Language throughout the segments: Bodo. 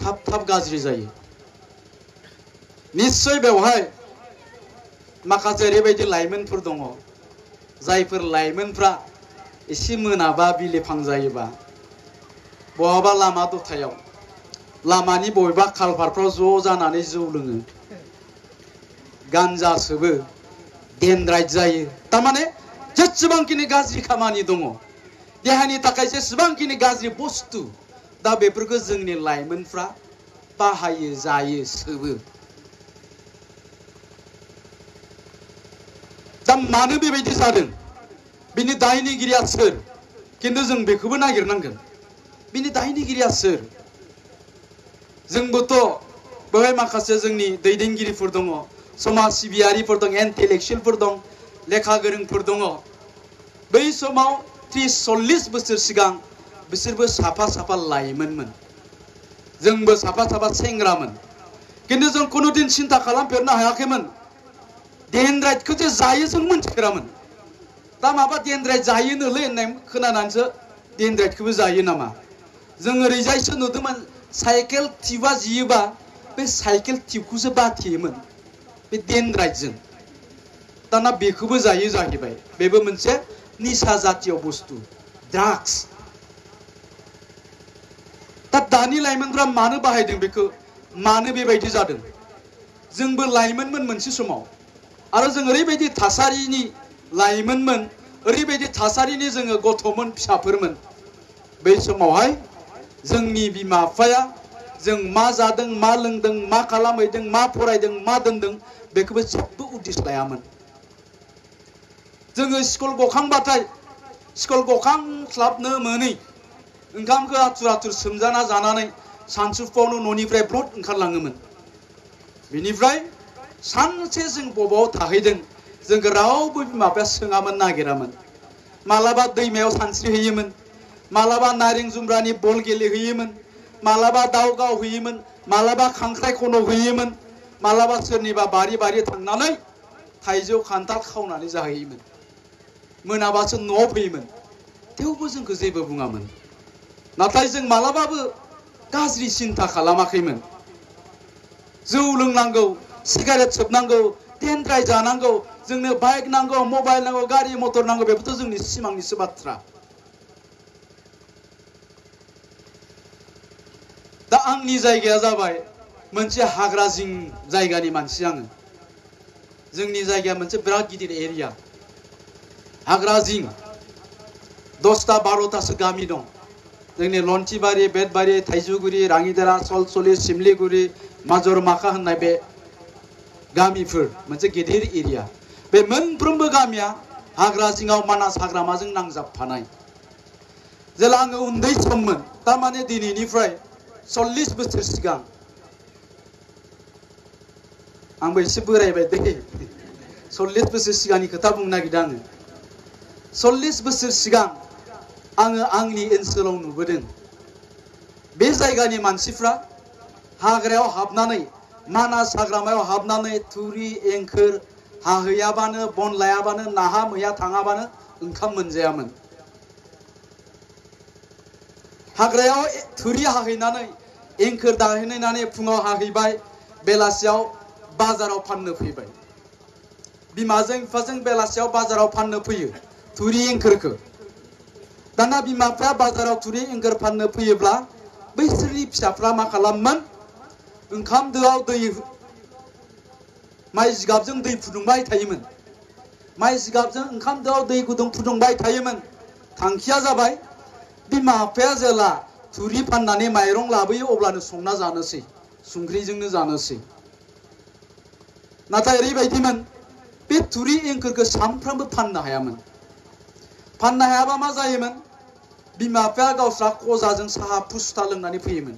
थाब थाब गाज्रि जायो निश्चय बेवहाय माखासे ओरैबायदि लाइमोनफोर दङ जायफोर लाइमोनफ्रा एसे मोनाबा बिलिफां जायोबा बहाबा लामा दथायाव लामानि बबेबा खालभारफ्राव ज' जानानै जौ लोङो गान्जा सोबो डेनड्राइट जायो तारमाने जेसेबांखिनि गाज्रि खामानि दङ देहानि थाखाय जेसेबांखिनि गाज्रि बुस्थु दा बेफोरखौ जोंनि लाइमोनफ्रा बाहायो जायो सोबो दा मानो बेबायदि जादों बिनि दायनिगिरिया सोर खिन्थु जों बेखौबो नागिरनांगोन बिनि दायनिगिरिया सोर जोंबोथ' बेवहाय माखासे जोंनि दैदेनगिरिफोर दङ समाज सिबियारिफोर दं इन्टेलेक्सुयेलफोर दं लेखा गोरोंफोर दङ बै समाव 30-40 बोसोर सिगां बिसोरबो साफा साफा लाइमोनमोन जोंबो साफा साफा सेंग्रामोन खिन्थु जों कोनो दिन सिन्था खालामफेरनो हायाखैमोन डेनड्राइटखौ जे जायो जों मोनथिफेरामोन दा माबा डेनड्राइट जायोनोलै होननाय खोनानानैसो डेनड्राइटखौबो जायो नामा जों ओरैजायसो नुदोंमोन साइकेल टिउबा जियोबा बे साइकेल टिउबखौसो बाथियोमोन बे डेनड्राइटजों दाना बेखौबो जायो जाहैबाय बेबो मोनसे निसा जातीय बुस्थु ड्राग्स दा दानि लाइमोनफ्रा मानो बाहायदों बेखौ मानो बेबायदि जादों जोंबो लाइमोनमोन मोनसे समाव आरो जों ओरैबायदि थासारिनि लाइमोनमोन ओरैबायदि थासारिनि जोङो गथ'मोन फिसाफोरमोन बै समावहाय जोंनि बिमा बिफाया जों मा जादों मा लोंदों मा खालामहैदों मा फरायदों मा दोनदों बेखौबो जेबो उदिस लायामोन जोङो स्कुल गखांबाथाय स्कुल गखांस्लाबनो मोनै ओंखामखौ आथुर आथुर सोमजाना जानानै सानसुफुआवनो न'निफ्राय ब्लद ओंखारलाङोमोन बिनिफ्राय सानसे जों बबाव थाहैदों जोंखौ रावबो बिमा बिफाया सोङामोन नागिरामोन मालाबा दैमायाव सानस्रिहैयोमोन मालाबा नारें जुमब्रानि बल गेलेहैयोमोन मालाबा दाउ गावहैयोमोन मालाबा खांख्राइ खन'हैयोमोन मालाबा सोरनिबा बारि बारि थांनानै थाइजौ खान्थाल खावनानै जाहैयोमोन मोनाबासो न'आव फैयोमोन थेवबो जोंखौ जेबो बुङामोन नाथाय जों मालाबाबो गाज्रि सिन्था खालामाखैमोन जौ लोंनांगौ सिगारेट सोबनांगौ डेनड्राइट जानांगौ जोंनो बाइक नांगौ मबाइल नांगौ गारि मटर नांगौ बेफोरथ' जोंनि सिमांनिसो बाथ्रा दा आंनि जायगाया जाबाय मोनसे हाग्रा जिं जायगानि मानसि आङो जोंनि जायगाया मोनसे बिराद गिदिर एरिया हाग्रा जिं 10टा 12टासो गामि दं जोंनि लन्थिबारि बेतबारि थाइजौगुरि राङिदेरा सलसलि सिमलिगुरि माजरमाखा होननाय बे गामिफोर मोनसे गिदिर एरिया बे मोनफ्रोमबो गामिया हाग्रा जिङाव मानास हाग्रामाजों नांजाबफानाय जेला आङो उन्दै सममोन तारमाने दिनैनिफ्राय 40 बोसोर सिगां आंबो एसे बोरायबाय दे 40 बोसोर सिगांनि खोथा बुंनो नागिरदों आङो 40 बोसोर सिगां आङो आंनि ओनसोलाव नुबोदों बे जायगानि मानसिफ्रा हाग्रायाव हाबनानै मानास हाग्रामायाव हाबनानै थुरि एंखोर हाहैयाबानो बन लायाबानो नाहा मैया थाङाबानो ओंखाम मोनजायामोन हाग्रायाव थुरि हाहैनानै एंखोर दाहैनानै फुङाव हाहैबाय बेलासियाव बाजाराव फाननो फैबाय बिमाजों बिफाजों बेलासियाव बाजाराव फाननो फैयो थुरि एंखोरखौ दाना बिमा बिफाया बाजाराव थुरि एंखोर फाननो फैयोब्ला बैसोरनि फिसाफ्रा मा खालामोन ओंखाम दोआव दै माइ जिगाबजों दै फुदुंबाय थायोमोन माइ जिगाबजों ओंखाम दोआव दै गुदुं फुदुंबाय थायोमोन थांखिया जाबाय बिमा बिफाया जेला थुरि फाननानै माइरं लाबोयो अब्लानो संना जानोसै संख्रिजोंनो जानोसै नाथाय ओरैबायदिमोन बे थुरि एंखोरखौ सानफ्रामबो फाननो हायामोन फाननो हायाबा मा जायोमोन बिमा बिफाया गावस्रा कजाजों साहा फुस्था लोंनानै फैयोमोन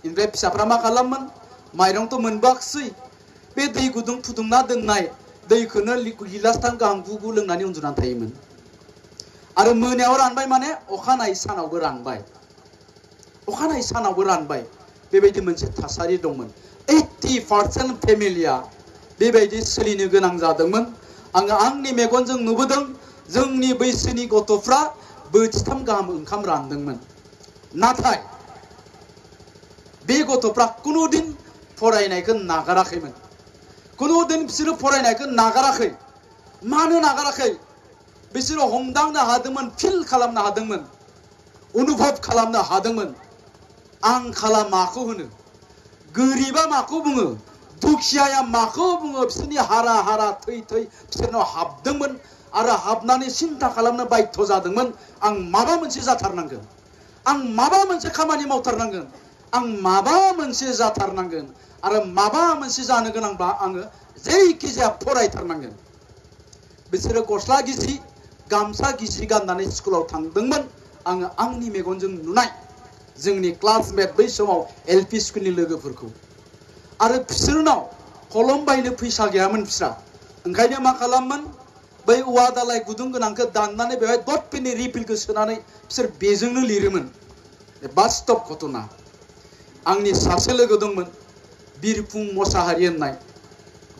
इनिफ्राय फिसाफ्रा मा खालामोन माइरंथ' मोनबोआखिसै बे दै गुदुं फुदुंना दोननाय दैखौनो गिलासथाम गाहाम गुगु लोंनानै उन्दुनानै थायोमोन आरो मोनायाव रानबाय माने अखानायै सानावबो रानबाय अखानायै सानावबो रानबाय बेबायदि मोनसे थासारि दंमोन 80% फेमिलिया बेबायदि सोलिनो गोनां जादोंमोन आङो आंनि मेगनजों नुबोदों जोंनि बैसोनि गथ'फ्रा बोथिथाम गाहाम ओंखाम रानदोंमोन नाथाय बे गथ'फ्रा कुनुदिन फरायनायखौ नागाराखैमोन कुनुदिन बिसोरो फरायनायखौ नागाराखै मानो नागाराखै बिसोरो हमदांनो हादोंमोन फिल खालामनो हादोंमोन अनुभब खालामनो हादोंमोन आंखाला माखौ होनो गोरिबा माखौ बुङो दुखियाया माखौ बुङो बिसोरनि हारा हारा थै थै बिसोरनाव हाबदोंमोन आरो हाबनानै सिन्था खालामनो बाध्य जादोंमोन आं माबा मोनसे जाथारनांगोन आं माबा मोनसे खामानि मावथारनांगोन आं माबा मोनसे जाथारनांगोन आरो माबा मोनसे जानो गोनांब्ला आङो जेखिजाया फरायथारनांगोन बिसोरो गस्ला गिजि गामसा गिजि गाननानै स्कुलाव थांदोंमोन आङो आंनि मेगनजों नुनाय जोंनि क्लासमेट बै समाव एलपि स्कुलनि लोगोफोरखौ आरो बिसोरनाव कलम बायनो फैसा गैयामोन बिस्रा ओंखायनो मा खालामोन बै औवा दालाय गुदुं गोनांखौ दाननानै बेवहाय दतपेननि रिफिलखौ सोनानै बिसोर बेजोंनो लिरोमोन बास्तब घटना आंनि सासे लोगो दंमोन बिरफुं मोसाहारि होननाय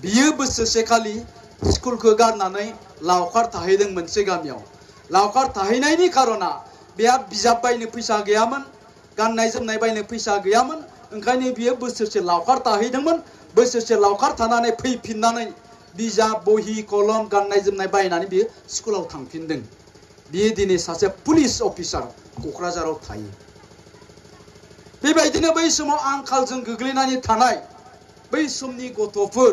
बियो बोसोरसे खालि स्कुलखौ गारनानै लावखार थाहैदों मोनसे गामियाव लावखार थाहैनायनि खारना बेहा बिजाब बायनो फैसा गैयामोन गाननाय जोमनाय बायनो फैसा गैयामोन ओंखायनो बियो बोसोरसे लावखार थाहैदोंमोन बोसोरसे लावखार थानानै फैफिननानै बिजाब बहि कलम गाननाय जोमनाय बायनानै बियो स्कुलाव थांफिनदों बियो दिनै सासे पुलिस अफिसार क'क्राझाराव थायो बेबायदिनो बै समाव आंखालजों गोग्लैनानै थानाय बै समनि गथ'फोर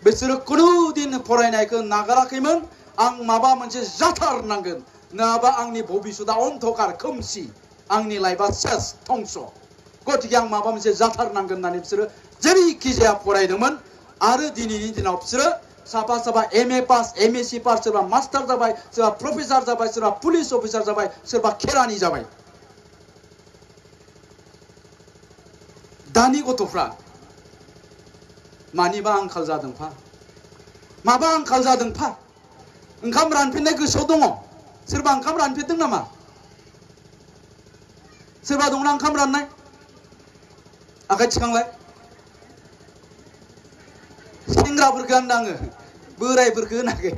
बिसोरो कुनुदिन फरायनायखौ नागाराखैमोन आं माबा मोनसे जाथारनांगोन नङाबा आंनि भबिष्यतआ अन्धकार खोमसि आंनि लाइफआ सेस धंस गतिके आं माबा मोनसे जाथारनांगोन होननानै बिसोरो जेरैखि जाया फरायदोंमोन आरो दिनैनि दिनाव बिसोरो साफा साफा एमए पास एमएससी पास सोरबा मास्टार जाबाय सोरबा प्रफेसर जाबाय सोरबा पुलिस अफिसार जाबाय सोरबा खेरानि जाबाय दानि गथ'फ्रा मानिबा आंखाल जादोंफा माबा आंखाल जादोंफा ओंखाम रानफिननाय गोसोआव दङ सोरबा ओंखाम रानफिनदों नामा सोरबा दंना ओंखाम राननाय आखाइ थिखांलाय सेंग्राफोरखौ होनदों आङो बोरायफोरखौ होनाखै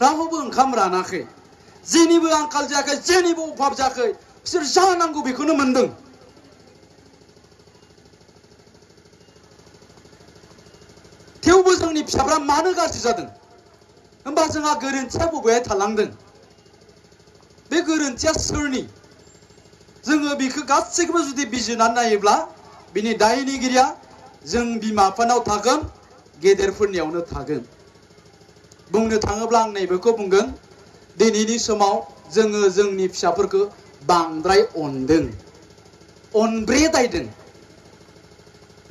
रावबो ओंखाम रानाखै जेनिबो आंखाल जायाखै जेनिबो अभाब जायाखै बिसोर जा नांगौ बेखौनो मोनदों थेवबो जोंनि फिसाफ्रा मानो गाज्रि जादों होनबा जोंहा गोरोन्थिया बबेहाय थालांदों बे गोरोन्थिया सोरनि जोङो बेखौ गासैखौबो जुदि बिजिरनानै नायोब्ला बिनि दायनिगिरिया जों बिमा बिफानाव थागोन गेदेरफोरनियावनो थागोन बुंनो थाङोब्ला आं नैबेखौ बुंगोन दिनैनि समाव जोङो जोंनि फिसाफोरखौ बांद्राय अनदों अनब्रेदायदों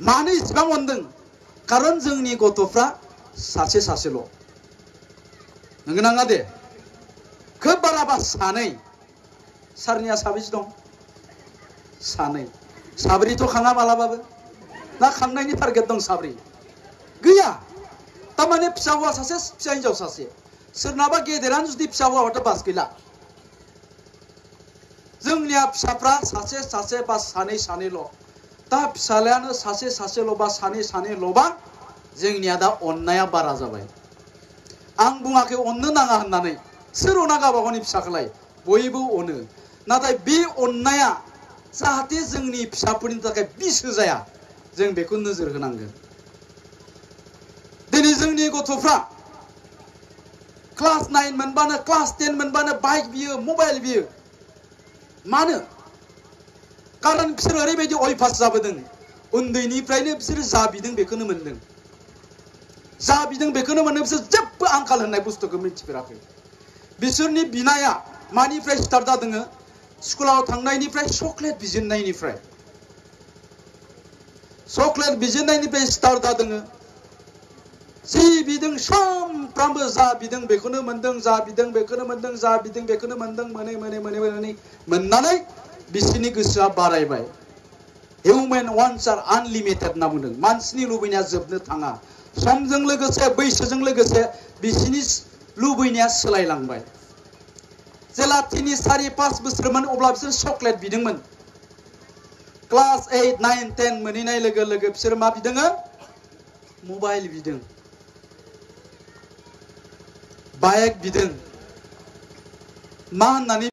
मानो इसेबां अनदों खारन जोंनि गथ'फ्रा सासे सासेल' नंगौ नङा दे खोब बाराबा सानै सारनिया साबेसे दं सानै साब्रैथ' खाङा मालाबाबो ना खांनायनि टारगेट दं साब्रै गैया तारमाने फिसा हौवा सासे फिसा हिनजाव सासे सोरनाबा गेदेरानो जुदि फिसा हौवाबाथ' बास गैला जोंनिया फिसाफ्रा सासे सासे बा सानै सानैल' दा फिसालायानो सासे सासेल' बा सानै सानैल'बा जोंनिया दा अननाया बारा जाबाय आं बुङाखै अननो नाङा होननानै सोर अना गावबा गावनि फिसाखौलाय बयबो अनो नाथाय बे अननाया जाहाथे जोंनि फिसाफोरनि थाखाय बिस होजाया जों बेखौ नोजोर होनांगोन दिनै जोंनि गथ'फ्रा क्लास 9 मोनबानो क्लास 10 मोनबानो बाइक बियो मबाइल बियो मानो खारन बिसोर ओरैबायदि अयभास जाबोदों उन्दैनिफ्रायनो बिसोर जा बिदों बेखौनो मोनदों जा बिदों बेखौनो मोनदों बिसोर जेबो आंखाल होननाय बुस्थुखौ मिथिफेराखै बिसोरनि बिनाया मानिफ्राय स्टार्ट जादों स्कुलाव थांनायनिफ्राय चकलेट बिजेननायनिफ्राय स्टार्ट जादों जि बिदों सामफ्रामबो जा बिदों बेखौनो मोनदों जा बिदों बेखौनो मोनदों जा बिदों बेखौनो मोनदों मोननानै बिसोरनि गोसोआ बारायबाय हिउमेन वान्स आर आनलिमिटेड होनना बुंदों मानसिनि लुबैनाया जोबनो थाङा समजों लोगोसे बैसोजों लोगोसे बिसोरनि लुबैनाया सोलायलांबाय जेला 3, 4, 5 बोसोरमोन अब्ला बिसोर चकलेट बिदोंमोन क्लास 8, 9, 10 मोनहैनाय लोगो लोगो बिसोर मा बिदों मबाइल बिदों बाइक बिदों मा होननानै